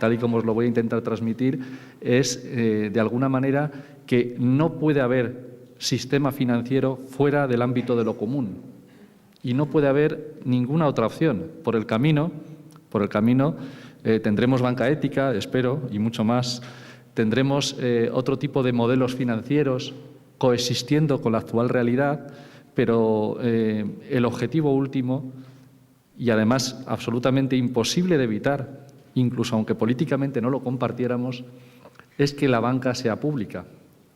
tal y como os lo voy a intentar transmitir, es, de alguna manera, que no puede haber sistema financiero fuera del ámbito de lo común y no puede haber ninguna otra opción. Por el camino tendremos banca ética, espero, y mucho más. Tendremos otro tipo de modelos financieros coexistiendo con la actual realidad, pero el objetivo último, y además absolutamente imposible de evitar, incluso aunque políticamente no lo compartiéramos, es que la banca sea pública,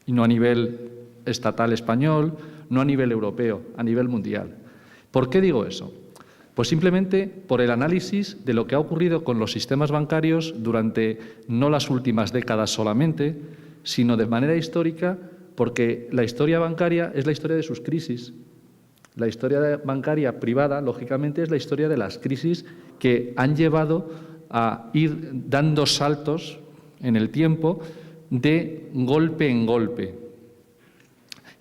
y no a nivel estatal español, no a nivel europeo, a nivel mundial. ¿Por qué digo eso? Pues simplemente por el análisis de lo que ha ocurrido con los sistemas bancarios durante no las últimas décadas solamente, sino de manera histórica, porque la historia bancaria es la historia de sus crisis. La historia bancaria privada, lógicamente, es la historia de las crisis que han llevado a ir dando saltos en el tiempo de golpe en golpe.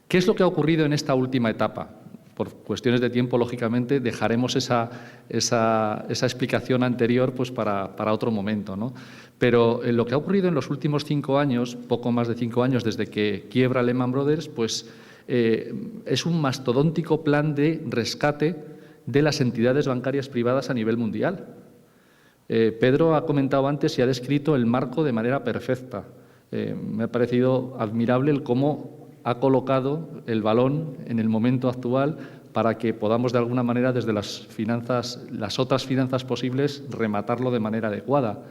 ¿Qué es lo que ha ocurrido en esta última etapa? Por cuestiones de tiempo, lógicamente, dejaremos esa explicación anterior pues para otro momento, ¿no? Pero lo que ha ocurrido en los últimos 5 años, poco más de 5 años desde que quiebra Lehman Brothers, pues es un mastodóntico plan de rescate de las entidades bancarias privadas a nivel mundial. Pedro ha comentado antes y ha descrito el marco de manera perfecta. Me ha parecido admirable el cómo ha colocado el balón en el momento actual para que podamos de alguna manera desde las otras finanzas posibles rematarlo de manera adecuada.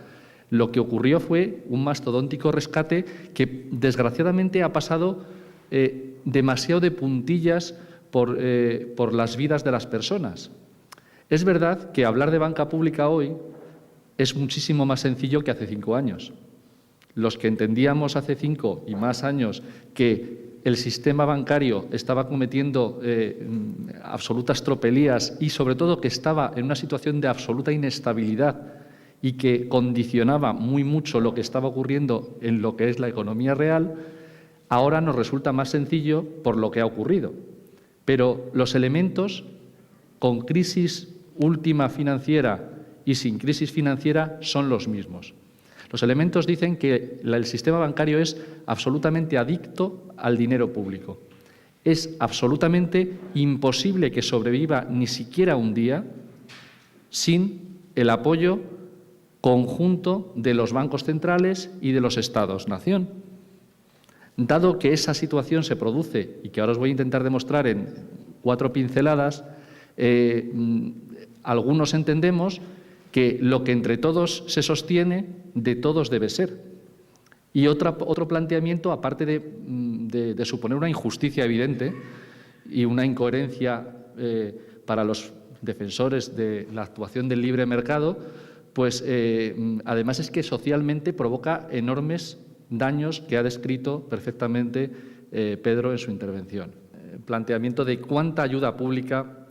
Lo que ocurrió fue un mastodóntico rescate que desgraciadamente ha pasado demasiado de puntillas por las vidas de las personas. Es verdad que hablar de banca pública hoy es muchísimo más sencillo que hace 5 años. Los que entendíamos hace 5 y más años que el sistema bancario estaba cometiendo absolutas tropelías y, sobre todo, que estaba en una situación de absoluta inestabilidad y que condicionaba muy mucho lo que estaba ocurriendo en lo que es la economía real, ahora nos resulta más sencillo por lo que ha ocurrido. Pero los elementos, con crisis última financiera y sin crisis financiera, son los mismos. Los elementos dicen que el sistema bancario es absolutamente adicto al dinero público. Es absolutamente imposible que sobreviva ni siquiera un día sin el apoyo conjunto de los bancos centrales y de los Estados-nación. Dado que esa situación se produce, y que ahora os voy a intentar demostrar en 4 pinceladas, algunos entendemos que lo que entre todos se sostiene, de todos debe ser. Y otro planteamiento, aparte de suponer una injusticia evidente y una incoherencia para los defensores de la actuación del libre mercado, pues además es que socialmente provoca enormes daños que ha descrito perfectamente Pedro en su intervención. Planteamiento de cuánta ayuda pública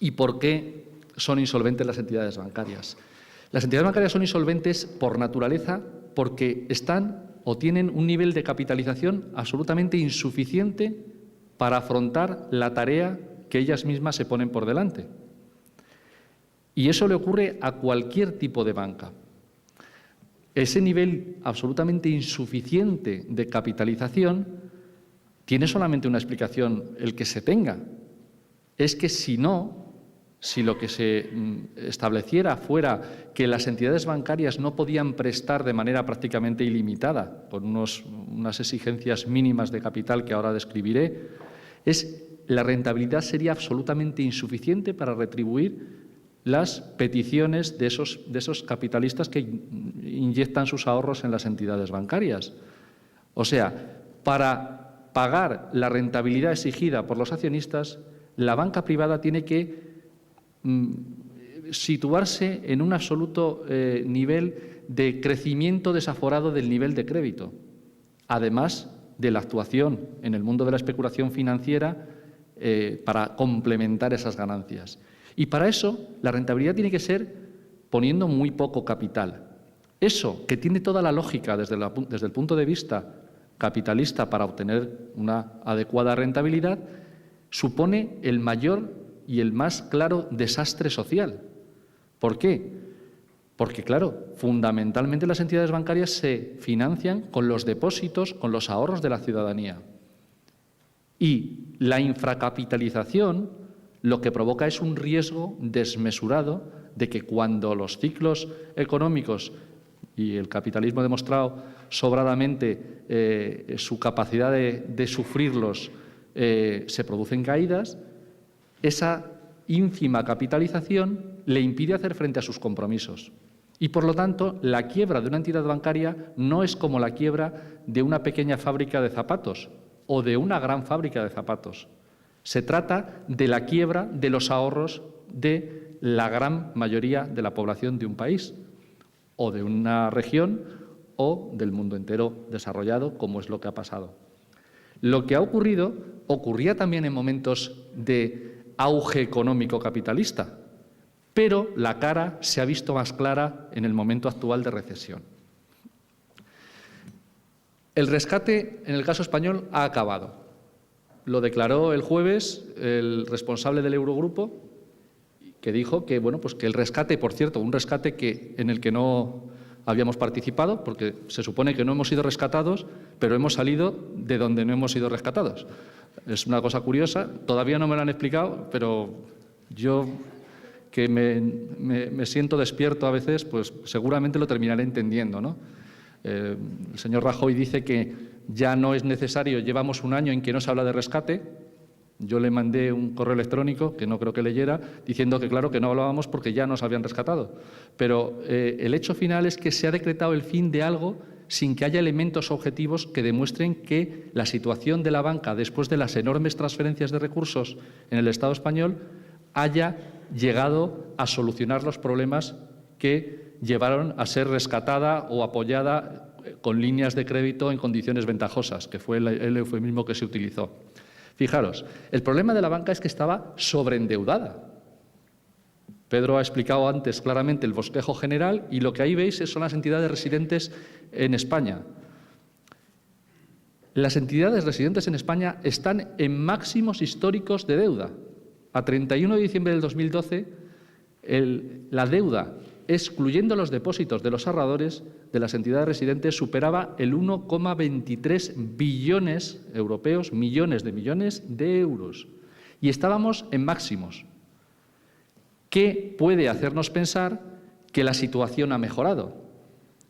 y por qué son insolventes las entidades bancarias. Las entidades bancarias son insolventes por naturaleza porque están o tienen un nivel de capitalización absolutamente insuficiente para afrontar la tarea que ellas mismas se ponen por delante. Y eso le ocurre a cualquier tipo de banca. Ese nivel absolutamente insuficiente de capitalización tiene solamente una explicación, el que se tenga. Es que si lo que se estableciera fuera que las entidades bancarias no podían prestar de manera prácticamente ilimitada, con unas exigencias mínimas de capital que ahora describiré, la rentabilidad sería absolutamente insuficiente para retribuir las peticiones de esos capitalistas que inyectan sus ahorros en las entidades bancarias. O sea, para pagar la rentabilidad exigida por los accionistas, la banca privada tiene que situarse en un absoluto nivel de crecimiento desaforado del nivel de crédito, además de la actuación en el mundo de la especulación financiera para complementar esas ganancias. Y para eso la rentabilidad tiene que ser poniendo muy poco capital. Eso, que tiene toda la lógica desde el punto de vista capitalista para obtener una adecuada rentabilidad, supone el mayor y el más claro desastre social. ¿Por qué? Porque, claro, fundamentalmente las entidades bancarias se financian con los depósitos, con los ahorros de la ciudadanía. Y la infracapitalización lo que provoca es un riesgo desmesurado de que cuando los ciclos económicos, y el capitalismo ha demostrado sobradamente su capacidad de sufrirlos, se producen caídas, esa ínfima capitalización le impide hacer frente a sus compromisos. Y, por lo tanto, la quiebra de una entidad bancaria no es como la quiebra de una pequeña fábrica de zapatos o de una gran fábrica de zapatos. Se trata de la quiebra de los ahorros de la gran mayoría de la población de un país o de una región o del mundo entero desarrollado, como es lo que ha pasado. Lo que ha ocurrido ocurría también en momentos de auge económico capitalista, pero la cara se ha visto más clara en el momento actual de recesión. El rescate, en el caso español, ha acabado. Lo declaró el jueves el responsable del Eurogrupo, que dijo que, bueno, pues que el rescate, por cierto, un rescate en el que no habíamos participado, porque se supone que no hemos sido rescatados, pero hemos salido de donde no hemos sido rescatados. Es una cosa curiosa, todavía no me lo han explicado, pero yo, que me siento despierto a veces, pues seguramente lo terminaré entendiendo, ¿no? El señor Rajoy dice que ya no es necesario, llevamos un año en que no se habla de rescate. Yo le mandé un correo electrónico, que no creo que leyera, diciendo que claro que no hablábamos porque ya nos habían rescatado. Pero el hecho final es que se ha decretado el fin de algo sin que haya elementos objetivos que demuestren que la situación de la banca, después de las enormes transferencias de recursos en el Estado español, haya llegado a solucionar los problemas que llevaron a ser rescatada o apoyada con líneas de crédito en condiciones ventajosas, que fue el eufemismo que se utilizó. Fijaros, el problema de la banca es que estaba sobreendeudada. Pedro ha explicado antes claramente el bosquejo general y lo que ahí veis son las entidades residentes en España. Las entidades residentes en España están en máximos históricos de deuda. A 31 de diciembre del 2012, la deuda, excluyendo los depósitos de los ahorradores de las entidades residentes, superaba el 1,23 billones europeos, millones de euros. Y estábamos en máximos. ¿Qué puede hacernos pensar que la situación ha mejorado?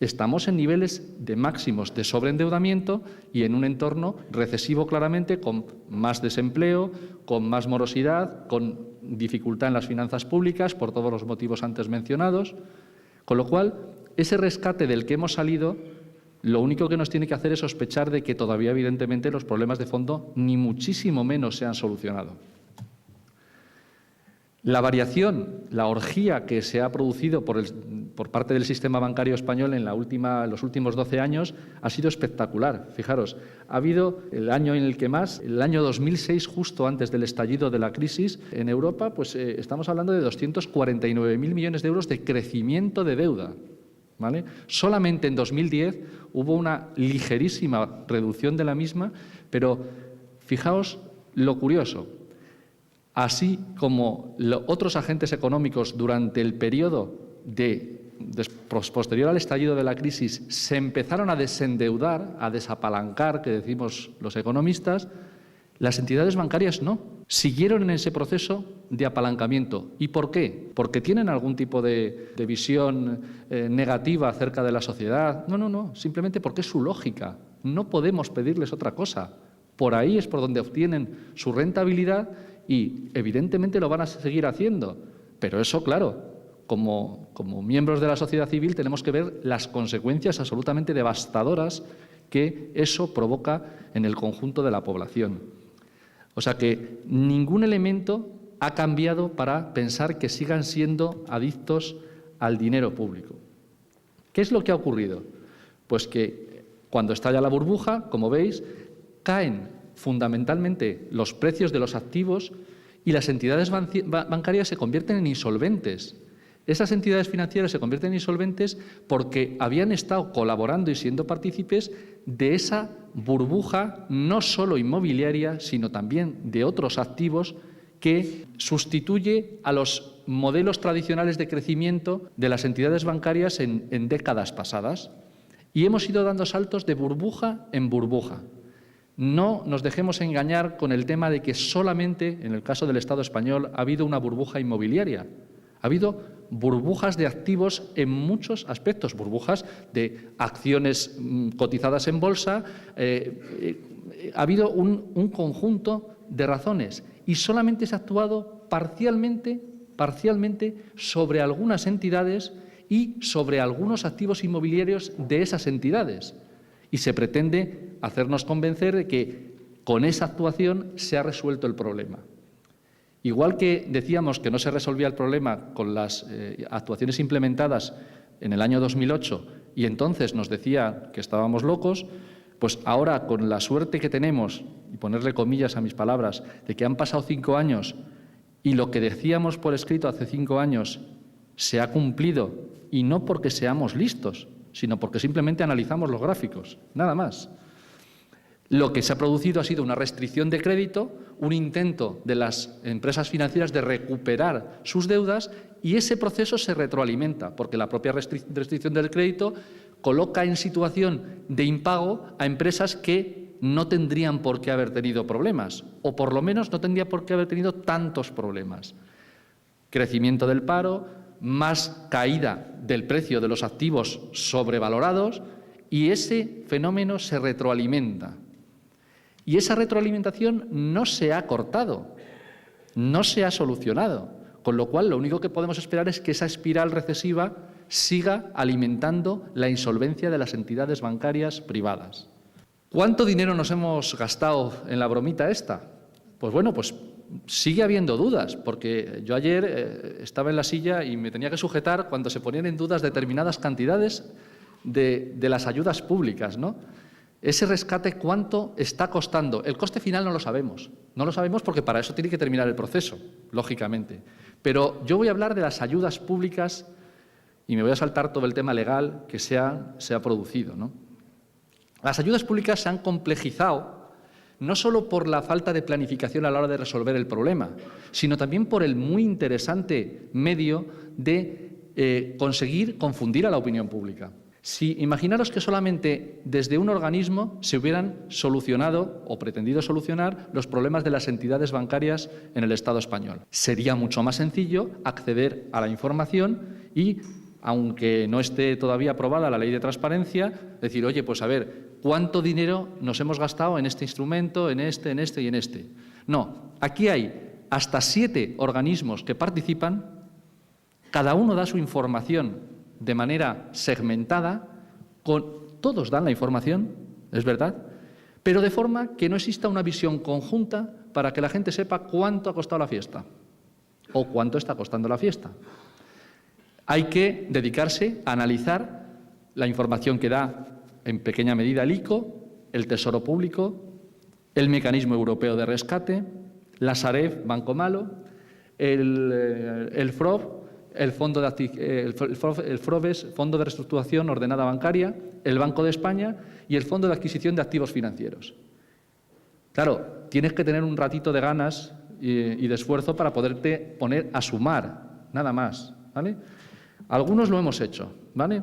Estamos en niveles de máximos de sobreendeudamiento y en un entorno recesivo claramente, con más desempleo, con más morosidad, con dificultad en las finanzas públicas por todos los motivos antes mencionados. Con lo cual, ese rescate del que hemos salido, lo único que nos tiene que hacer es sospechar de que todavía, evidentemente, los problemas de fondo ni muchísimo menos se han solucionado. La variación, la orgía que se ha producido por parte del sistema bancario español en los últimos 12 años ha sido espectacular. Fijaros, ha habido el año en el que más, el año 2006, justo antes del estallido de la crisis en Europa, pues estamos hablando de 249.000 millones de euros de crecimiento de deuda, ¿vale? Solamente en 2010 hubo una ligerísima reducción de la misma, pero fijaos lo curioso. Así como otros agentes económicos durante el periodo posterior al estallido de la crisis se empezaron a desendeudar, a desapalancar, que decimos los economistas, las entidades bancarias no. Siguieron en ese proceso de apalancamiento. ¿Y por qué? ¿Porque tienen algún tipo de visión negativa acerca de la sociedad? No. Simplemente porque es su lógica. No podemos pedirles otra cosa. Por ahí es por donde obtienen su rentabilidad y, evidentemente, lo van a seguir haciendo. Pero eso, claro, como miembros de la sociedad civil tenemos que ver las consecuencias absolutamente devastadoras que eso provoca en el conjunto de la población. O sea que ningún elemento ha cambiado para pensar que sigan siendo adictos al dinero público. ¿Qué es lo que ha ocurrido? Pues que cuando estalla la burbuja, como veis, caen fundamentalmente los precios de los activos y las entidades bancarias se convierten en insolventes. Esas entidades financieras se convierten en insolventes porque habían estado colaborando y siendo partícipes de esa burbuja no solo inmobiliaria, sino también de otros activos que sustituye a los modelos tradicionales de crecimiento de las entidades bancarias en décadas pasadas. Y hemos ido dando saltos de burbuja en burbuja. No nos dejemos engañar con el tema de que solamente, en el caso del Estado español, ha habido una burbuja inmobiliaria. Ha habido burbujas de activos en muchos aspectos, burbujas de acciones cotizadas en bolsa. Ha habido un conjunto de razones y solamente se ha actuado parcialmente sobre algunas entidades y sobre algunos activos inmobiliarios de esas entidades. Y se pretende hacernos convencer de que con esa actuación se ha resuelto el problema. Igual que decíamos que no se resolvía el problema con las actuaciones implementadas en el año 2008 y entonces nos decía que estábamos locos, pues ahora con la suerte que tenemos, y ponerle comillas a mis palabras, de que han pasado 5 años y lo que decíamos por escrito hace 5 años se ha cumplido, y no porque seamos listos, sino porque simplemente analizamos los gráficos, nada más. Lo que se ha producido ha sido una restricción de crédito, un intento de las empresas financieras de recuperar sus deudas, y ese proceso se retroalimenta, porque la propia restricción del crédito coloca en situación de impago a empresas que no tendrían por qué haber tenido problemas, o por lo menos no tendría por qué haber tenido tantos problemas. Crecimiento del paro, más caída del precio de los activos sobrevalorados, y ese fenómeno se retroalimenta. Y esa retroalimentación no se ha cortado, no se ha solucionado, con lo cual lo único que podemos esperar es que esa espiral recesiva siga alimentando la insolvencia de las entidades bancarias privadas. ¿Cuánto dinero nos hemos gastado en la bromita esta? Pues bueno, pues sigue habiendo dudas, porque yo ayer estaba en la silla y me tenía que sujetar cuando se ponían en dudas determinadas cantidades de las ayudas públicas, ¿no? Ese rescate, ¿cuánto está costando? El coste final no lo sabemos. No lo sabemos porque para eso tiene que terminar el proceso, lógicamente. Pero yo voy a hablar de las ayudas públicas y me voy a saltar todo el tema legal que se ha producido, ¿no? Las ayudas públicas se han complejizado no solo por la falta de planificación a la hora de resolver el problema, sino también por el muy interesante medio de conseguir confundir a la opinión pública. Si imaginaros que solamente desde un organismo se hubieran solucionado o pretendido solucionar los problemas de las entidades bancarias en el Estado español. Sería mucho más sencillo acceder a la información y, aunque no esté todavía aprobada la ley de transparencia, decir, oye, pues a ver, ¿cuánto dinero nos hemos gastado en este instrumento, en este y en este? No, aquí hay hasta 7 organismos que participan, cada uno da su información de manera segmentada, todos dan la información, es verdad, pero de forma que no exista una visión conjunta para que la gente sepa cuánto ha costado la fiesta o cuánto está costando la fiesta. Hay que dedicarse a analizar la información que da en pequeña medida el ICO, el Tesoro Público, el Mecanismo Europeo de Rescate, la Sareb, Banco Malo, el FROB, el FROBES, Fondo de Reestructuración Ordenada Bancaria, el Banco de España y el Fondo de Adquisición de Activos Financieros. Claro, tienes que tener un ratito de ganas y de esfuerzo para poderte poner a sumar, nada más, ¿vale? Algunos lo hemos hecho, ¿vale?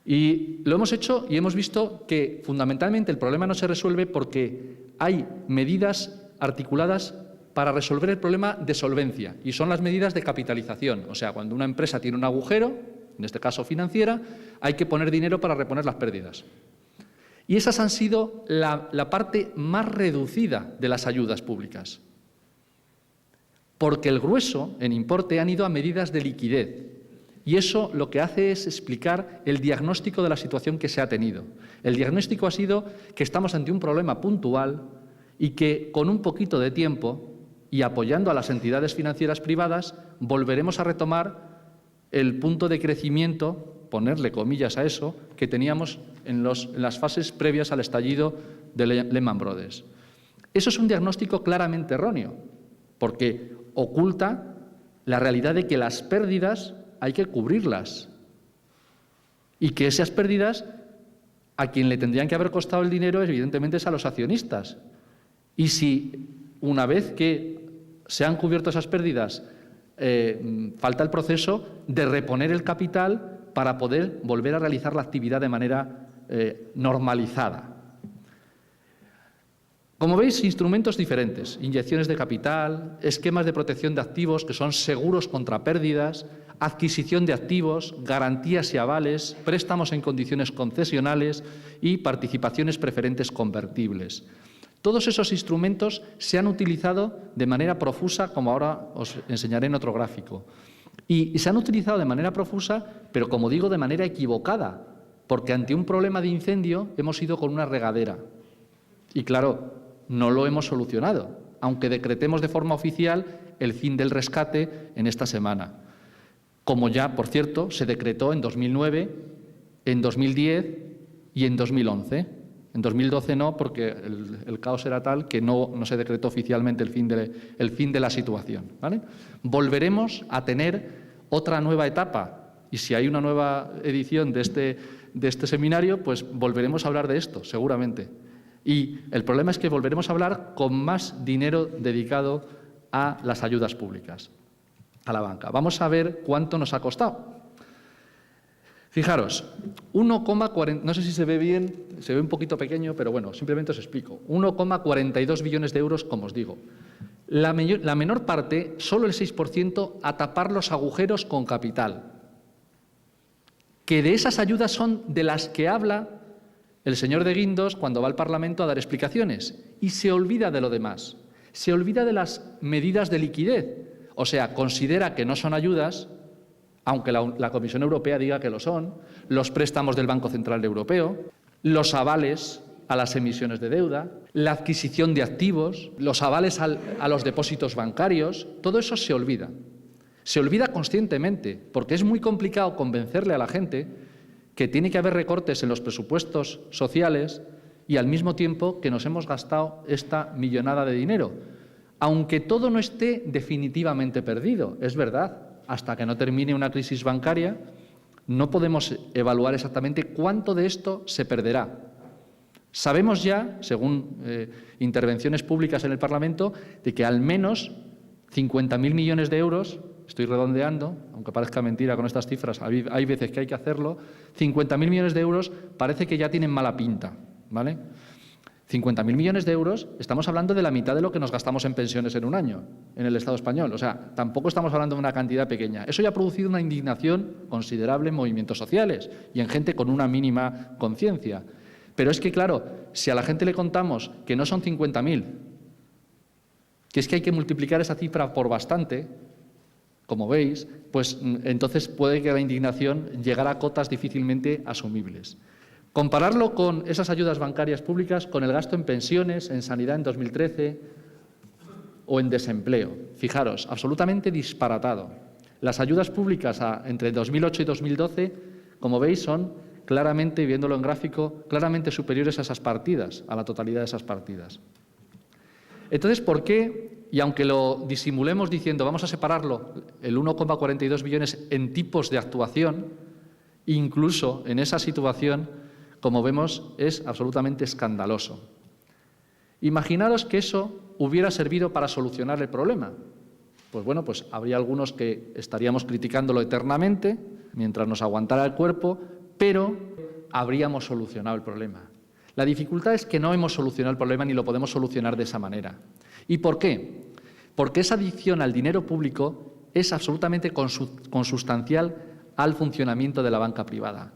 Y lo hemos hecho y hemos visto que fundamentalmente el problema no se resuelve porque hay medidas articuladas para resolver el problema de solvencia, y son las medidas de capitalización. O sea, cuando una empresa tiene un agujero, en este caso financiera, hay que poner dinero para reponer las pérdidas. Y esas han sido la parte más reducida de las ayudas públicas, porque el grueso en importe han ido a medidas de liquidez. Y eso lo que hace es explicar el diagnóstico de la situación que se ha tenido. El diagnóstico ha sido que estamos ante un problema puntual y que con un poquito de tiempo y apoyando a las entidades financieras privadas volveremos a retomar el punto de crecimiento, ponerle comillas a eso, que teníamos en las fases previas al estallido de Lehman Brothers. Eso es un diagnóstico claramente erróneo, porque oculta la realidad de que las pérdidas hay que cubrirlas y que esas pérdidas a quien le tendrían que haber costado el dinero evidentemente es a los accionistas. Y si una vez que se han cubierto esas pérdidas falta el proceso de reponer el capital para poder volver a realizar la actividad de manera normalizada. Como veis, instrumentos diferentes, inyecciones de capital, esquemas de protección de activos que son seguros contra pérdidas, adquisición de activos, garantías y avales, préstamos en condiciones concesionales y participaciones preferentes convertibles. Todos esos instrumentos se han utilizado de manera profusa, como ahora os enseñaré en otro gráfico. Y se han utilizado de manera profusa, pero como digo, de manera equivocada, porque ante un problema de incendio hemos ido con una regadera. Y claro, no lo hemos solucionado, aunque decretemos de forma oficial el fin del rescate en esta semana. Como ya, por cierto, se decretó en 2009, en 2010 y en 2011. En 2012 no, porque el caos era tal que no se decretó oficialmente el fin de la situación, ¿vale? Volveremos a tener otra nueva etapa y si hay una nueva edición de este seminario, pues volveremos a hablar de esto, seguramente. Y el problema es que volveremos a hablar con más dinero dedicado a las ayudas públicas, a la banca. Vamos a ver cuánto nos ha costado. Fijaros, 1,40, no sé si se ve bien, se ve un poquito pequeño, pero bueno, simplemente os explico. 1,42 billones de euros, como os digo. La menor parte, solo el 6%, a tapar los agujeros con capital. Que de esas ayudas son de las que habla el señor de Guindos cuando va al Parlamento a dar explicaciones y se olvida de lo demás. Se olvida de las medidas de liquidez. O sea, considera que no son ayudas, aunque la Comisión Europea diga que lo son, los préstamos del Banco Central Europeo, los avales a las emisiones de deuda, la adquisición de activos, los avales a los depósitos bancarios, todo eso se olvida. Se olvida conscientemente, porque es muy complicado convencerle a la gente que tiene que haber recortes en los presupuestos sociales y al mismo tiempo que nos hemos gastado esta millonada de dinero. Aunque todo no esté definitivamente perdido, es verdad, hasta que no termine una crisis bancaria, no podemos evaluar exactamente cuánto de esto se perderá. Sabemos ya, según intervenciones públicas en el Parlamento, de que al menos 50.000 millones de euros, estoy redondeando, aunque parezca mentira con estas cifras, hay veces que hay que hacerlo, 50.000 millones de euros parece que ya tienen mala pinta, ¿vale? 50.000 millones de euros, estamos hablando de la mitad de lo que nos gastamos en pensiones en un año en el Estado español. O sea, tampoco estamos hablando de una cantidad pequeña. Eso ya ha producido una indignación considerable en movimientos sociales y en gente con una mínima conciencia. Pero es que, claro, si a la gente le contamos que no son 50.000, que es que hay que multiplicar esa cifra por bastante, como veis, pues entonces puede que la indignación llegara a cotas difícilmente asumibles. Compararlo con esas ayudas bancarias públicas, con el gasto en pensiones, en sanidad en 2013 o en desempleo. Fijaros, absolutamente disparatado. Las ayudas públicas entre 2008 y 2012, como veis, son claramente, viéndolo en gráfico, claramente superiores a esas partidas, a la totalidad de esas partidas. Entonces, ¿por qué? Y aunque lo disimulemos diciendo vamos a separarlo, el 1,42 billones en tipos de actuación, incluso en esa situación, como vemos, es absolutamente escandaloso. Imaginaros que eso hubiera servido para solucionar el problema. Pues bueno, pues habría algunos que estaríamos criticándolo eternamente, mientras nos aguantara el cuerpo, pero habríamos solucionado el problema. La dificultad es que no hemos solucionado el problema ni lo podemos solucionar de esa manera. ¿Y por qué? Porque esa adicción al dinero público es absolutamente consustancial al funcionamiento de la banca privada.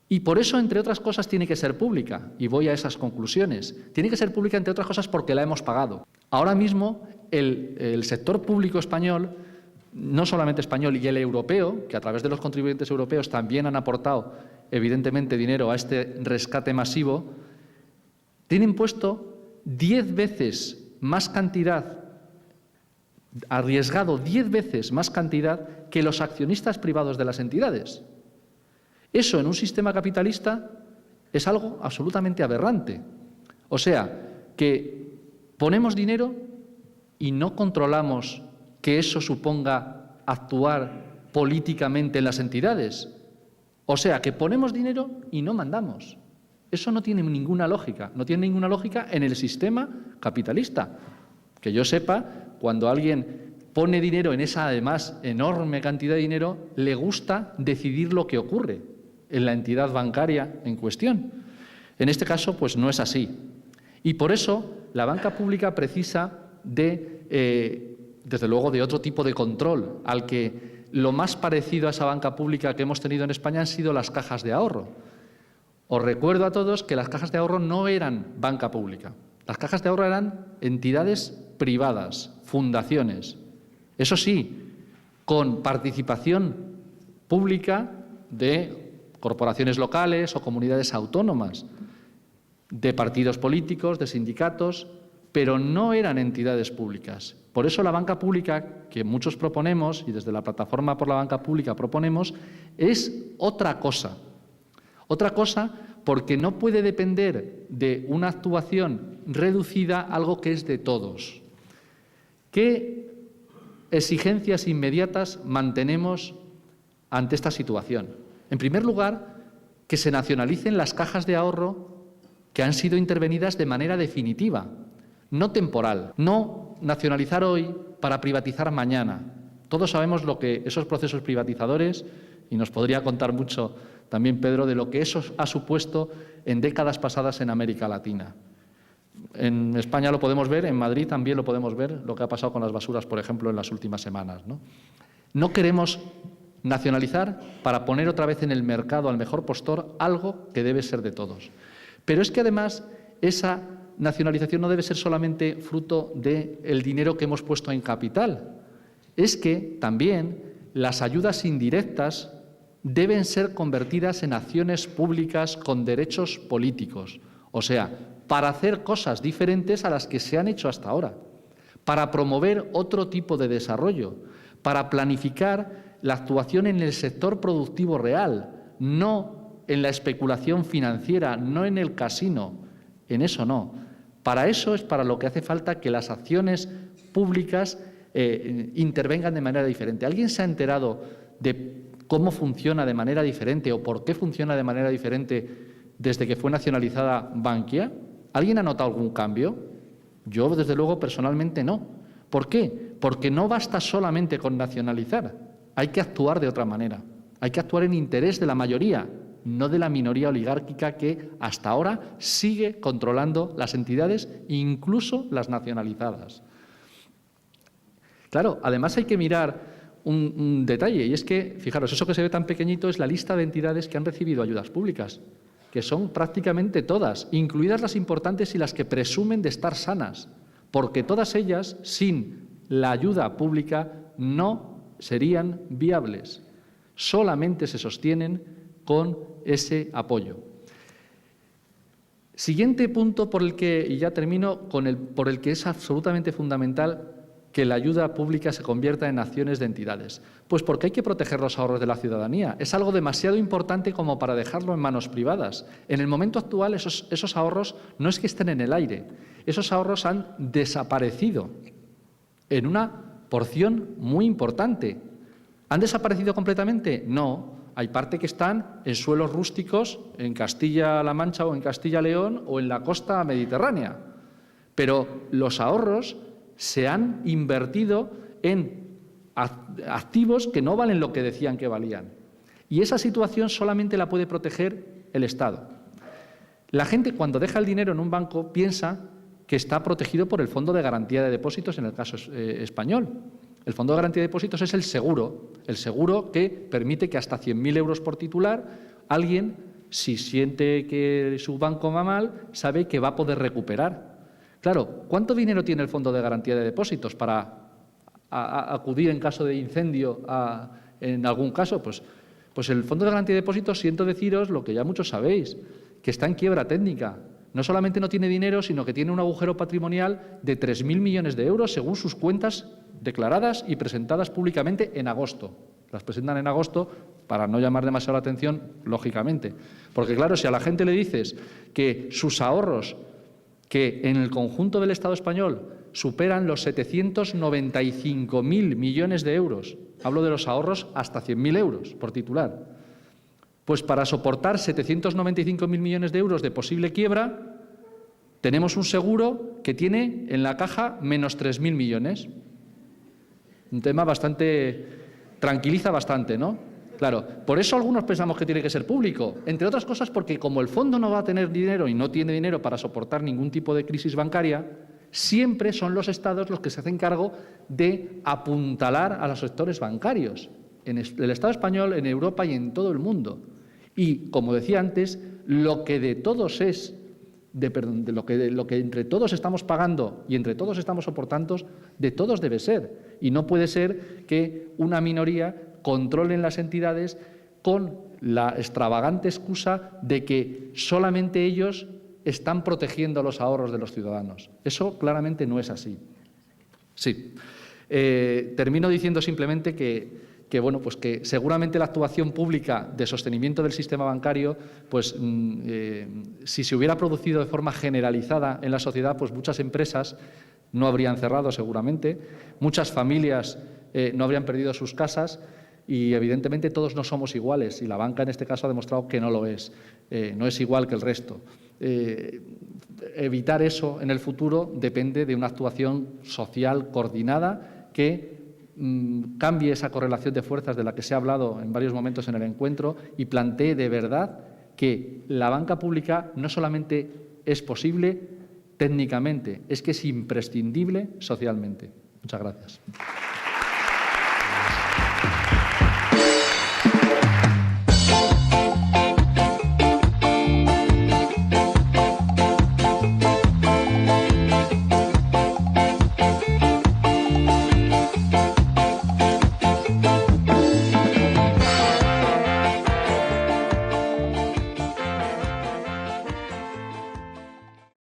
Y por eso, entre otras cosas, tiene que ser pública. Y voy a esas conclusiones. Tiene que ser pública, entre otras cosas, porque la hemos pagado. Ahora mismo, el sector público español, no solamente español, y el europeo, que a través de los contribuyentes europeos también han aportado, evidentemente, dinero a este rescate masivo, tienen puesto 10 veces más cantidad, arriesgado 10 veces más cantidad que los accionistas privados de las entidades. Eso en un sistema capitalista es algo absolutamente aberrante. O sea, que ponemos dinero y no controlamos que eso suponga actuar políticamente en las entidades. O sea, que ponemos dinero y no mandamos. Eso no tiene ninguna lógica. No tiene ninguna lógica en el sistema capitalista. Que yo sepa, cuando alguien pone dinero en esa, además, enorme cantidad de dinero, le gusta decidir lo que ocurre en la entidad bancaria en cuestión. En este caso, pues no es así. Y por eso la banca pública precisa desde luego, de otro tipo de control, al que lo más parecido a esa banca pública que hemos tenido en España han sido las cajas de ahorro. Os recuerdo a todos que las cajas de ahorro no eran banca pública. Las cajas de ahorro eran entidades privadas, fundaciones. Eso sí, con participación pública de corporaciones locales o comunidades autónomas, de partidos políticos, de sindicatos, pero no eran entidades públicas. Por eso la banca pública que muchos proponemos, y desde la Plataforma por la Banca Pública proponemos, es otra cosa. Otra cosa porque no puede depender de una actuación reducida a algo que es de todos. ¿Qué exigencias inmediatas mantenemos ante esta situación? En primer lugar, que se nacionalicen las cajas de ahorro que han sido intervenidas de manera definitiva, no temporal. No nacionalizar hoy para privatizar mañana. Todos sabemos lo que esos procesos privatizadores, y nos podría contar mucho también Pedro, de lo que eso ha supuesto en décadas pasadas en América Latina. En España lo podemos ver, en Madrid también lo podemos ver, lo que ha pasado con las basuras, por ejemplo, en las últimas semanas, ¿no? No queremos nacionalizar para poner otra vez en el mercado al mejor postor algo que debe ser de todos. Pero es que además esa nacionalización no debe ser solamente fruto del dinero que hemos puesto en capital. Es que también las ayudas indirectas deben ser convertidas en acciones públicas con derechos políticos. O sea, para hacer cosas diferentes a las que se han hecho hasta ahora, para promover otro tipo de desarrollo, para planificar la actuación en el sector productivo real, no en la especulación financiera, no en el casino, en eso no. Para eso es para lo que hace falta que las acciones públicas intervengan de manera diferente. ¿Alguien se ha enterado de cómo funciona de manera diferente o por qué funciona de manera diferente desde que fue nacionalizada Bankia? ¿Alguien ha notado algún cambio? Yo, desde luego, personalmente no. ¿Por qué? Porque no basta solamente con nacionalizar. Hay que actuar de otra manera. Hay que actuar en interés de la mayoría, no de la minoría oligárquica que hasta ahora sigue controlando las entidades, incluso las nacionalizadas. Claro, además hay que mirar un detalle, y es que, fijaros, eso que se ve tan pequeñito es la lista de entidades que han recibido ayudas públicas, que son prácticamente todas, incluidas las importantes y las que presumen de estar sanas, porque todas ellas, sin la ayuda pública, no serían viables. Solamente se sostienen con ese apoyo. Siguiente punto por el que, y ya termino, por el que es absolutamente fundamental que la ayuda pública se convierta en acciones de entidades. Pues porque hay que proteger los ahorros de la ciudadanía. Es algo demasiado importante como para dejarlo en manos privadas. En el momento actual esos ahorros no es que estén en el aire, esos ahorros han desaparecido en una porción muy importante. ¿Han desaparecido completamente? No. Hay parte que están en suelos rústicos en Castilla-La Mancha o en Castilla-León o en la costa mediterránea. Pero los ahorros se han invertido en activos que no valen lo que decían que valían. Y esa situación solamente la puede proteger el Estado. La gente, cuando deja el dinero en un banco, piensa que está protegido por el Fondo de Garantía de Depósitos, en el caso español. El Fondo de Garantía de Depósitos es el seguro que permite que hasta 100.000 euros por titular, alguien, si siente que su banco va mal, sabe que va a poder recuperar. Claro, ¿cuánto dinero tiene el Fondo de Garantía de Depósitos para acudir en caso de incendio en algún caso? Pues el Fondo de Garantía de Depósitos, siento deciros lo que ya muchos sabéis, que está en quiebra técnica. No solamente no tiene dinero, sino que tiene un agujero patrimonial de 3.000 millones de euros según sus cuentas declaradas y presentadas públicamente en agosto. Las presentan en agosto para no llamar demasiado la atención, lógicamente. Porque claro, si a la gente le dices que sus ahorros, que en el conjunto del Estado español superan los 795.000 millones de euros, hablo de los ahorros hasta 100.000 euros por titular, pues para soportar 795.000 millones de euros de posible quiebra, tenemos un seguro que tiene en la caja menos 3.000 millones. Un tema tranquiliza bastante, ¿no? Claro, por eso algunos pensamos que tiene que ser público, entre otras cosas porque como el fondo no va a tener dinero y no tiene dinero para soportar ningún tipo de crisis bancaria, siempre son los Estados los que se hacen cargo de apuntalar a los sectores bancarios, en el Estado español, en Europa y en todo el mundo. Y, como decía antes, lo que de todos es, lo que entre todos estamos pagando y entre todos estamos soportando, de todos debe ser. Y no puede ser que una minoría controlen las entidades con la extravagante excusa de que solamente ellos están protegiendo los ahorros de los ciudadanos. Eso claramente no es así. Sí. Termino diciendo simplemente que seguramente la actuación pública de sostenimiento del sistema bancario, si se hubiera producido de forma generalizada en la sociedad, pues muchas empresas no habrían cerrado seguramente, muchas familias no habrían perdido sus casas y, evidentemente, todos no somos iguales y la banca en este caso ha demostrado que no lo es, no es igual que el resto. Evitar eso en el futuro depende de una actuación social coordinada que cambie esa correlación de fuerzas de la que se ha hablado en varios momentos en el encuentro y plantee de verdad que la banca pública no solamente es posible técnicamente, es que es imprescindible socialmente. Muchas gracias.